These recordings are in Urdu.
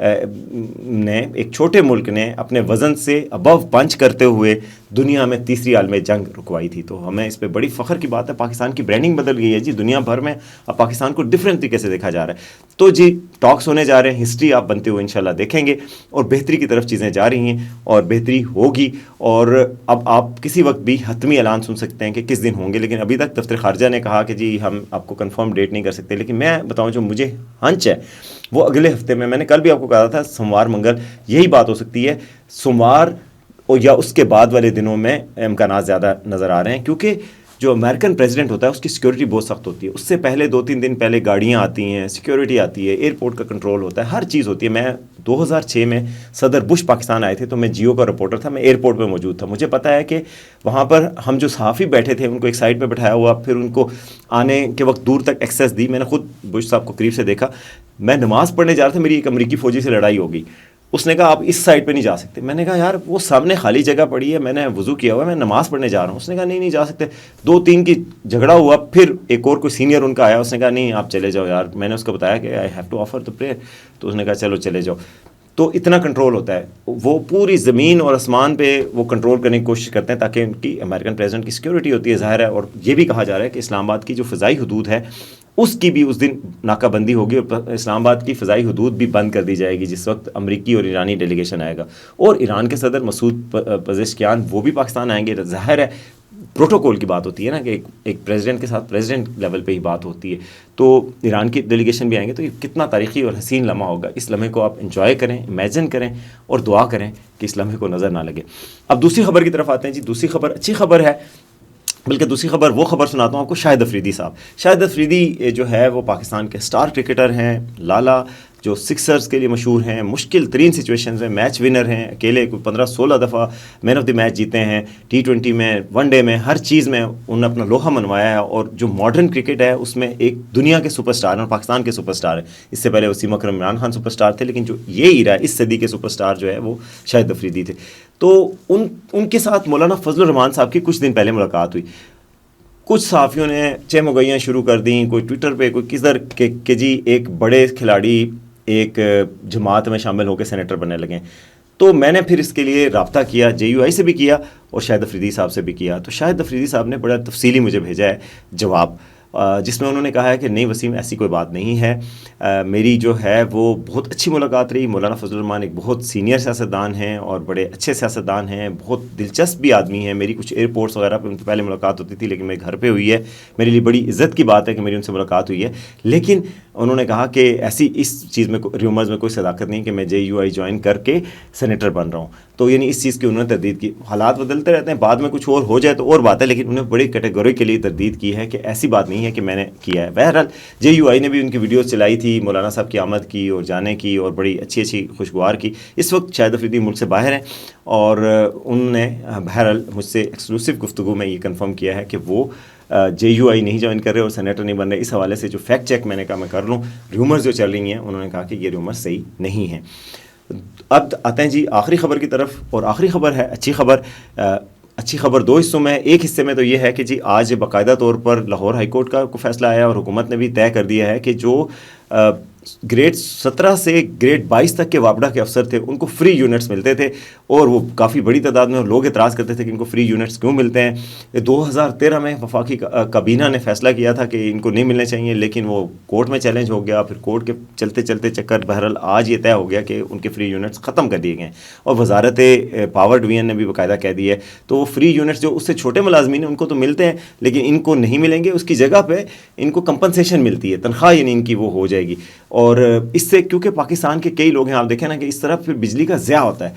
نے ایک چھوٹے ملک نے اپنے وزن سے ابو پنچ کرتے ہوئے دنیا میں تیسری عالمی جنگ رکوائی تھی. تو ہمیں اس پہ بڑی فخر کی بات ہے. پاکستان کی برانڈنگ بدل گئی ہے جی, دنیا بھر میں اب پاکستان کو ڈفرینٹ طریقے سے دیکھا جا رہا ہے. تو جی ٹاکس ہونے جا رہے ہیں, ہسٹری آپ بنتے ہوئے انشاءاللہ دیکھیں گے, اور بہتری کی طرف چیزیں جا رہی ہیں اور بہتری ہوگی. اور اب آپ کسی وقت بھی حتمی اعلان سن سکتے ہیں کہ کس دن ہوں گے, لیکن ابھی تک دفتر خارجہ نے کہا کہ جی ہم آپ کو کنفرم ڈیٹ نہیں کر سکتے. لیکن میں بتاؤں جو مجھے ہنچ ہے وہ اگلے ہفتے میں نے کل بھی آپ کو کہا تھا سوموار منگل یہی بات ہو سکتی ہے. سوموار یا اس کے بعد والے دنوں میں امکانات زیادہ نظر آ رہے ہیں, کیونکہ جو امریکن پریزیڈنٹ ہوتا ہے اس کی سیکورٹی بہت سخت ہوتی ہے. اس سے پہلے 2-3 دن پہلے گاڑیاں آتی ہیں, سیکورٹی آتی ہے, ایئرپورٹ کا کنٹرول ہوتا ہے, ہر چیز ہوتی ہے. میں 2006 میں صدر بش پاکستان آئے تھے تو میں جیو کا رپورٹر تھا, میں ایئرپورٹ پہ موجود تھا. مجھے پتا ہے کہ وہاں پر ہم جو صحافی بیٹھے تھے ان کو ایک سائڈ پہ بٹھایا ہوا, پھر ان کو آنے کے وقت دور تک ایکسیس دی. میں نے خود بش صاحب کو قریب سے دیکھا. میں نماز پڑھنے جا رہا تھا, میری ایک امریکی فوجی سے لڑائی ہوگی. اس نے کہا آپ اس سائڈ پہ نہیں جا سکتے. میں نے کہا یار وہ سامنے خالی جگہ پڑی ہے, میں نے وضو کیا ہوا ہے, میں نماز پڑھنے جا رہا ہوں. اس نے کہا نہیں جا سکتے. 2-3 کی جھگڑا ہوا, پھر ایک اور کوئی سینئر ان کا آیا, اس نے کہا نہیں آپ چلے جاؤ یار. میں نے اس کو بتایا کہ I have to offer the prayer, تو اس نے کہا چلو چلے جاؤ. تو اتنا کنٹرول ہوتا ہے, وہ پوری زمین اور آسمان پہ وہ کنٹرول کرنے کی کوشش کرتے ہیں تاکہ ان کی امریکن پریزیڈنٹ کی سیکورٹی ہوتی ہے ظاہر ہے. اور یہ بھی کہا جا رہا ہے کہ اسلام آباد کی جو فضائی حدود ہے اس کی بھی اس دن ناکہ بندی ہوگی, اور اسلام آباد کی فضائی حدود بھی بند کر دی جائے گی جس وقت امریکی اور ایرانی ڈیلیگیشن آئے گا. اور ایران کے صدر مسعود پزشکیان وہ بھی پاکستان آئیں گے. ظاہر ہے پروٹوکول کی بات ہوتی ہے نا کہ ایک پریزیڈنٹ کے ساتھ پریزیڈنٹ لیول پہ ہی بات ہوتی ہے. تو ایران کی ڈیلیگیشن بھی آئیں گے, تو یہ کتنا تاریخی اور حسین لمحہ ہوگا. اس لمحے کو آپ انجوائے کریں, امیجن کریں اور دعا کریں کہ اس لمحے کو نظر نہ لگے. اب دوسری خبر کی طرف آتے ہیں جی. دوسری خبر اچھی خبر ہے, بلکہ دوسری خبر وہ خبر سناتا ہوں آپ کو. شاہد افریدی صاحب, شاہد افریدی جو ہے وہ پاکستان کے سٹار کرکٹر ہیں, لالا جو سکسرز کے لیے مشہور ہیں, مشکل ترین سچویشنز میں میچ ونر ہیں, اکیلے 15-16 دفعہ مین آف دی میچ جیتے ہیں, T20 میں, ون ڈے میں, ہر چیز میں انہوں نے اپنا لوہا منوایا ہے. اور جو ماڈرن کرکٹ ہے اس میں ایک دنیا کے سپر سٹار ہیں اور پاکستان کے سپر سٹار ہیں. اس سے پہلے وسیم اکرم, عمران خان سپر سٹار تھے, لیکن جو یہ ایرا ہے اس صدی کے سپر سٹار جو ہے وہ شاہد افریدی تھے. تو ان کے ساتھ مولانا فضل الرحمان صاحب کی کچھ دن پہلے ملاقات ہوئی. کچھ صحافیوں نے چہمگوئیاں شروع کر دیں, کوئی ٹویٹر پہ, کوئی کدھر کہ جی ایک بڑے کھلاڑی ایک جماعت میں شامل ہو کے سینیٹر بننے لگے. تو میں نے پھر اس کے لیے رابطہ کیا, JUI سے بھی کیا اور شاہد افریدی صاحب سے بھی کیا. تو شاہد افریدی صاحب نے بڑا تفصیلی مجھے بھیجا ہے جواب, جس میں انہوں نے کہا ہے کہ نہیں وسیم ایسی کوئی بات نہیں ہے, میری جو ہے وہ بہت اچھی ملاقات رہی. مولانا فضل الرحمان ایک بہت سینئر سیاستدان ہیں اور بڑے اچھے سیاستدان ہیں, بہت دلچسپ بھی آدمی ہیں. میری کچھ ایئرپورٹس وغیرہ پہ ان کی پہلے ملاقات ہوتی تھی, لیکن میرے گھر پہ ہوئی ہے. میرے لیے بڑی عزت کی بات ہے کہ میری ان سے ملاقات ہوئی ہے. لیکن انہوں نے کہا کہ ایسی اس چیز میں ریومرز میں کوئی صداقت نہیں کہ میں JUI جوائن کر کے سینیٹر بن رہا ہوں. تو یعنی اس چیز کی انہوں نے تردید کی. حالات بدلتے رہتے ہیں, بعد میں کچھ اور ہو جائے تو اور بات ہے, لیکن انہوں نے بڑی کیٹیگوری کے لیے تردید کی ہے کہ ایسی بات نہیں ہے کہ میں نے کیا ہے. بہرحال JUI نے بھی ان کی ویڈیوز چلائی تھی مولانا صاحب کی آمد کی اور جانے کی, اور بڑی اچھی خوشگوار کی. اس وقت شاہد افریدی ملک سے باہر ہیں اور انہوں نے بہرحال مجھ سے ایکسکلوسو گفتگو میں یہ کنفرم کیا ہے کہ وہ JUI نہیں جوائن کر رہے اور سینیٹر نہیں بن رہے. اس حوالے سے جو فیکٹ چیک میں نے کہا میں کر لوں, ریومرز جو چل رہی ہیں انہوں نے کہا کہ یہ ریومر صحیح نہیں ہیں. اب آتے ہیں جی آخری خبر کی طرف, اور آخری خبر ہے اچھی خبر. اچھی خبر 2 حصوں میں. ایک حصے میں تو یہ ہے کہ جی آج باقاعدہ طور پر لاہور ہائی کورٹ کا فیصلہ آیا اور حکومت نے بھی طے کر دیا ہے کہ جو گریڈ 17 سے گریڈ 22 تک کے وابڈا کے افسر تھے ان کو فری یونٹس ملتے تھے, اور وہ کافی بڑی تعداد میں, اور لوگ اعتراض کرتے تھے کہ ان کو فری یونٹس کیوں ملتے ہیں. 2013 میں وفاقی کابینہ نے فیصلہ کیا تھا کہ ان کو نہیں ملنے چاہیے, لیکن وہ کورٹ میں چیلنج ہو گیا. پھر کورٹ کے چلتے چلتے چکر بہرحال آج یہ طے ہو گیا کہ ان کے فری یونٹس ختم کر دیے گئے ہیں, اور وزارت پاور ڈویژن نے بھی باقاعدہ کہہ دی ہے. تو وہ فری یونٹس جو اس سے چھوٹے ملازمین ہیں ان کو تو ملتے ہیں, لیکن ان کو نہیں ملیں گے. اس کی جگہ پہ ان کو کمپنسیشن ملتی ہے, تنخواہ یعنی ان کی وہ ہو جائے گی. اور اس سے کیونکہ پاکستان کے کئی لوگ ہیں, آپ دیکھیں نا کہ اس طرح پھر بجلی کا ضیاع ہوتا ہے,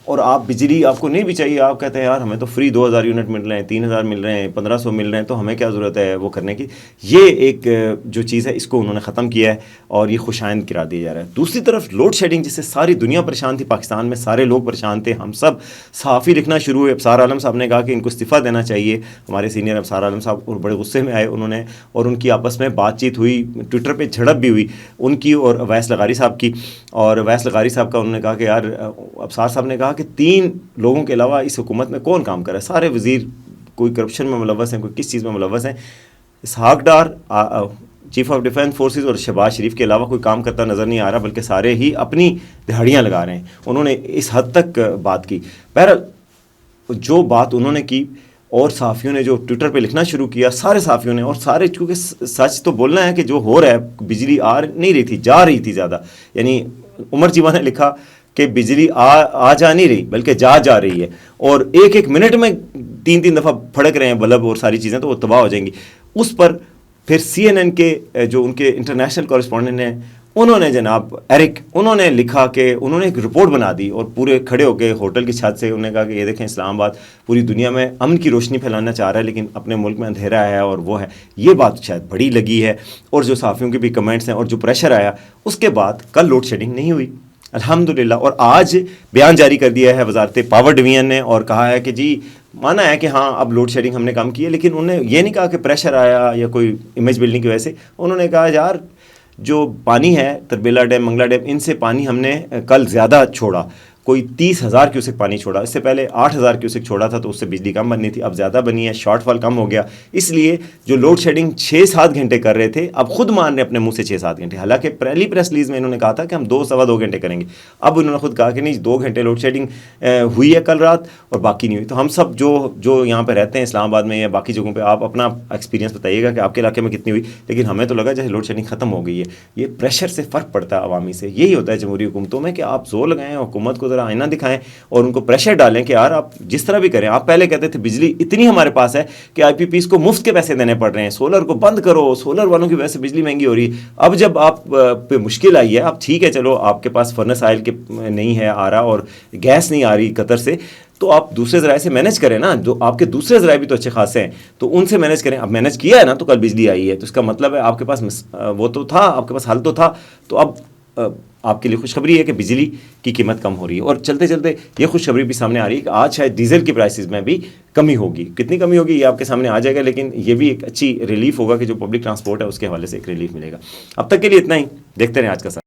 اور آپ بجلی آپ کو نہیں بھی چاہیے, آپ کہتے ہیں یار ہمیں تو فری 2000 یونٹ مل رہے ہیں, 3000 مل رہے ہیں, 1500 مل رہے ہیں, تو ہمیں کیا ضرورت ہے وہ کرنے کی. یہ ایک جو چیز ہے اس کو انہوں نے ختم کیا ہے اور یہ خوش آئند قرار دیا جا رہا ہے. دوسری طرف لوڈ شیڈنگ جس سے ساری دنیا پریشان تھی, پاکستان میں سارے لوگ پریشان تھے, ہم سب صحافی لکھنا شروع ہوئے. ابصار عالم صاحب نے کہا کہ ان کو استعفیٰ دینا چاہیے, ہمارے سینئر ابصار عالم صاحب, اور بڑے غصے میں آئے انہوں نے, اور ان کی آپس میں بات چیت ہوئی, ٹویٹر پہ جھڑپ بھی ہوئی ان کی اور اویس لغاری صاحب کی. اور اویس لغاری صاحب کا انہوں نے کہا کہ یار ابصار صاحب نے کہا کہ 3 لوگوں کے علاوہ اس حکومت میں کون کام کر رہا ہے, سارے وزیر کوئی کرپشن میں ملوث ہیں, کوئی کس چیز میں ملوث ہیں. Ishaq Dar, chief of defence forces اور شہباز شریف کے علاوہ کوئی کام کرتا نظر نہیں آ رہا، بلکہ سارے ہی اپنی دہاڑیاں لگا رہے ہیں. انہوں نے اس حد تک بات کی. بہرحال جو بات انہوں نے کی اور صحافیوں نے جو ٹویٹر پہ لکھنا شروع کیا، سارے صحافیوں نے، اور سارے چونکہ سچ تو بولنا ہے کہ جو ہو رہا ہے، بجلی آ نہیں رہی تھی، جا رہی تھی زیادہ. یعنی عمر چیمہ نے لکھا کہ بجلی آ جا نہیں رہی بلکہ جا رہی ہے، اور ایک منٹ میں 3 دفعہ پھڑک رہے ہیں بلب اور ساری چیزیں، تو وہ تباہ ہو جائیں گی. اس پر پھر CNN کے جو ان کے انٹرنیشنل کورسپونڈنٹ ہیں، انہوں نے جناب ایرک، انہوں نے لکھا کہ انہوں نے ایک رپورٹ بنا دی اور پورے کھڑے ہو کے ہوٹل کی چھت سے انہوں نے کہا کہ یہ دیکھیں اسلام آباد پوری دنیا میں امن کی روشنی پھیلانا چاہ رہا ہے، لیکن اپنے ملک میں اندھیرا ہے اور وہ ہے. یہ بات شاید بڑی لگی ہے، اور جو صحافیوں کے بھی کمنٹس ہیں اور جو پریشر آیا، اس کے بعد کل لوڈ شیڈنگ نہیں ہوئی الحمدللہ. اور آج بیان جاری کر دیا ہے وزارت پاور ڈویژن نے اور کہا ہے کہ جی مانا ہے کہ ہاں اب لوڈ شیڈنگ ہم نے کم کی ہے، لیکن انہوں نے یہ نہیں کہا کہ پریشر آیا یا کوئی امیج بلڈنگ کی وجہ سے. انہوں نے کہا یار جو پانی ہے تربیلا ڈیم، منگلا ڈیم، ان سے پانی ہم نے کل زیادہ چھوڑا، کوئی 30,000 کیوسک پانی چھوڑا. اس سے پہلے 8,000 کیوسک چھوڑا تھا، تو اس سے بجلی کم بننی تھی، اب زیادہ بنی ہے، شارٹ فال کم ہو گیا. اس لیے جو لوڈ شیڈنگ 6-7 گھنٹے کر رہے تھے، اب خود مان رہے اپنے منہ سے 6-7 گھنٹے. حالانکہ پہلی پریس ریلیز میں انہوں نے کہا تھا کہ ہم 2-2.25 گھنٹے کریں گے. اب انہوں نے خود کہا کہ نہیں 2 گھنٹے لوڈ شیڈنگ ہوئی ہے کل رات اور باقی نہیں ہوئی. تو ہم سب جو یہاں پہ رہتے ہیں اسلام آباد میں یا باقی جگہوں پہ، آپ اپنا ایکسپیرینس بتائیے گا کہ آپ کے علاقے میں کتنی ہوئی. لیکن ہمیں تو لگا جیسے لوڈ شیڈنگ ختم ہو گئی ہے. یہ پریشر سے فرق پڑتا ہے عوامی سے. یہی ہوتا ہے جمہوری حکومتوں میں کہ آپ زور لگائیں، حکومت کو ذرا آئینہ دکھائیں اور ان کو پریشر ڈالیں کہ یار آپ جس طرح بھی کریں. آپ پہلے کہتے تھے بجلی اتنی ہمارے پاس ہے کہ IPPs کو مفت کے پیسے دینے پڑ رہے ہیں، سولر کو بند کرو، سولر والوں کی وجہ سے بجلی مہنگی ہو رہی ہے. اب جب آپ پہ مشکل آئی ہے، اب ٹھیک ہے چلو آپ کے پاس فرنس آئل کے نہیں ہے آ رہا اور گیس نہیں آ رہی قطر سے، تو آپ دوسرے ذرائع سے مینیج کریں نا. جو آپ کے دوسرے ذرائع بھی تو اچھے خاصے ہیں، تو ان سے مینیج کریں. اب مینیج کیا ہے نا، تو کل بجلی آئی ہے، تو اس کا مطلب ہے آپ کے پاس وہ تو تھا، آپ کے پاس حل تو تھا. تو اب آپ کے لیے خوشخبری ہے کہ بجلی کی قیمت کم ہو رہی ہے. اور چلتے چلتے یہ خوشخبری بھی سامنے آ رہی ہے کہ آج شاید ڈیزل کی پرائسز میں بھی کمی ہوگی. کتنی کمی ہوگی یہ آپ کے سامنے آ جائے گا، لیکن یہ بھی ایک اچھی ریلیف ہوگا کہ جو پبلک ٹرانسپورٹ ہے اس کے حوالے سے ایک ریلیف ملے گا. اب تک کے لیے اتنا ہی. دیکھتے رہیں آج کا ساتھ.